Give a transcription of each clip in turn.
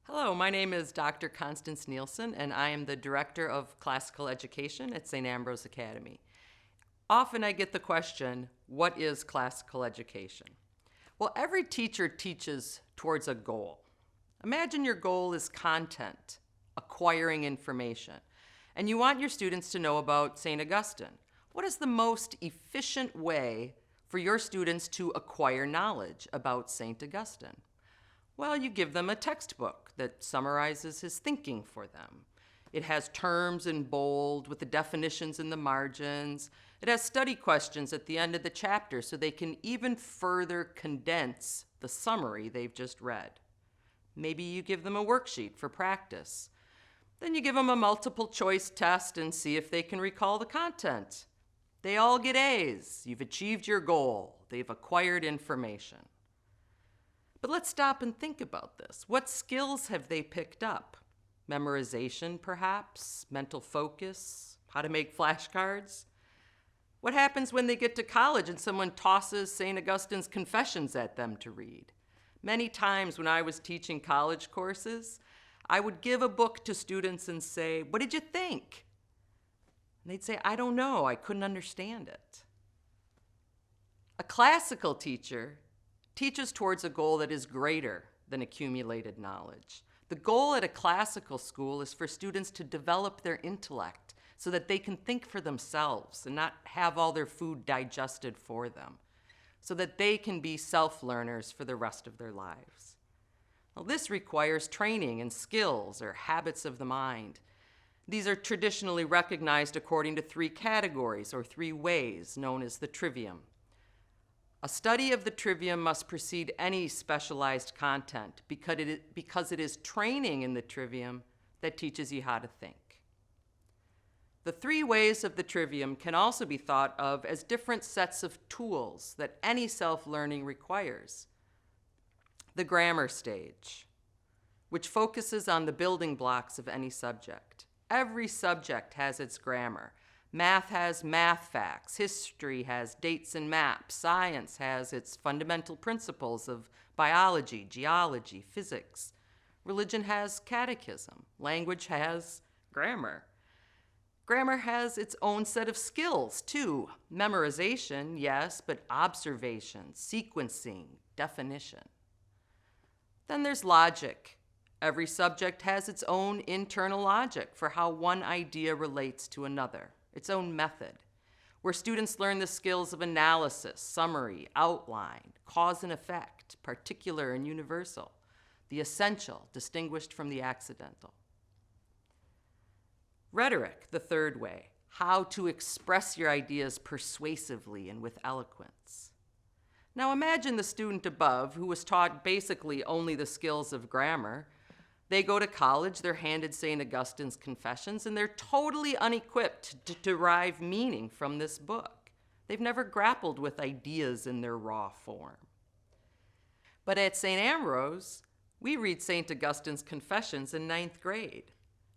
Hello, my name is Dr. Constance Nielsen, and I am the Director of Classical Education at St. Ambrose Academy. Often I get the question, what is classical education? Well, every teacher teaches towards a goal. Imagine your goal is content, acquiring information, and you want your students to know about St. Augustine. What is the most efficient way for your students to acquire knowledge about St. Augustine? Well, you give them a textbook that summarizes his thinking for them. It has terms in bold with the definitions in the margins. It has study questions at the end of the chapter so they can even further condense the summary they've just read. Maybe you give them a worksheet for practice. Then you give them a multiple choice test and see if they can recall the content. They all get A's. You've achieved your goal. They've acquired information. But let's stop and think about this. What skills have they picked up? Memorization, perhaps? Mental focus? How to make flashcards? What happens when they get to college and someone tosses St. Augustine's Confessions at them to read? Many times when I was teaching college courses, I would give a book to students and say, "What did you think?" And they'd say, "I don't know, I couldn't understand it." A classical teacher teaches towards a goal that is greater than accumulated knowledge. The goal at a classical school is for students to develop their intellect so that they can think for themselves and not have all their food digested for them, so that they can be self-learners for the rest of their lives. Well, this requires training and skills or habits of the mind. These are traditionally recognized according to three categories or three ways known as the Trivium. A study of the Trivium must precede any specialized content because it is training in the Trivium that teaches you how to think. The three ways of the Trivium can also be thought of as different sets of tools that any self-learning requires. The grammar stage, which focuses on the building blocks of any subject. Every subject has its grammar. Math has math facts, history has dates and maps, science has its fundamental principles of biology, geology, physics. Religion has catechism, language has grammar. Grammar has its own set of skills too. Memorization, yes, but observation, sequencing, definition. Then there's logic. Every subject has its own internal logic for how one idea relates to another. Its own method, where students learn the skills of analysis, summary, outline, cause and effect, particular and universal, the essential distinguished from the accidental. Rhetoric, the third way, how to express your ideas persuasively and with eloquence. Now imagine the student above who was taught basically only the skills of grammar. They go to college, they're handed St. Augustine's Confessions, and they're totally unequipped to derive meaning from this book. They've never grappled with ideas in their raw form. But at St. Ambrose, we read St. Augustine's Confessions in 9th grade,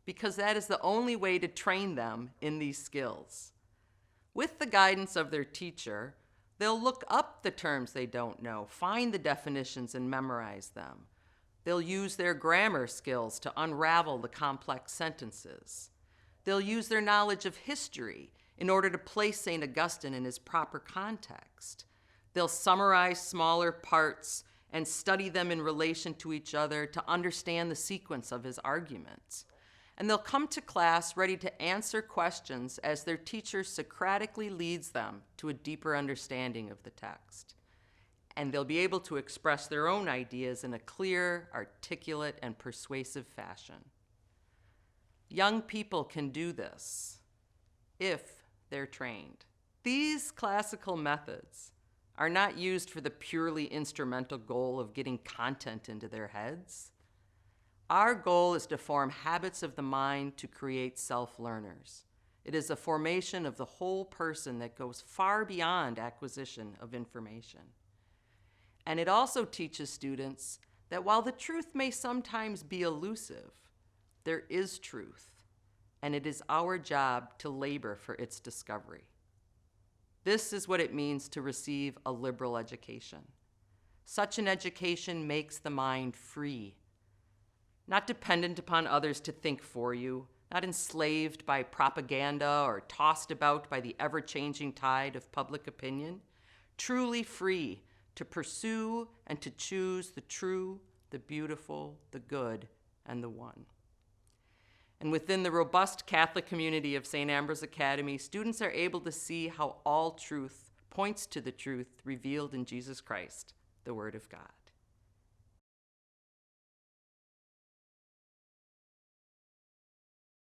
because that is the only way to train them in these skills. With the guidance of their teacher, they'll look up the terms they don't know, find the definitions, and memorize them. They'll use their grammar skills to unravel the complex sentences. They'll use their knowledge of history in order to place St. Augustine in his proper context. They'll summarize smaller parts and study them in relation to each other to understand the sequence of his arguments. And they'll come to class ready to answer questions as their teacher Socratically leads them to a deeper understanding of the text. And they'll be able to express their own ideas in a clear, articulate, and persuasive fashion. Young people can do this if they're trained. These classical methods are not used for the purely instrumental goal of getting content into their heads. Our goal is to form habits of the mind to create self-learners. It is a formation of the whole person that goes far beyond acquisition of information. And it also teaches students that while the truth may sometimes be elusive, there is truth, and it is our job to labor for its discovery. This is what it means to receive a liberal education. Such an education makes the mind free. not dependent upon others to think for you, not enslaved by propaganda or tossed about by the ever-changing tide of public opinion, truly free to pursue and to choose the true, the beautiful, the good, and the one. And within the robust Catholic community of St. Ambrose Academy, students are able to see how all truth points to the truth revealed in Jesus Christ, the Word of God.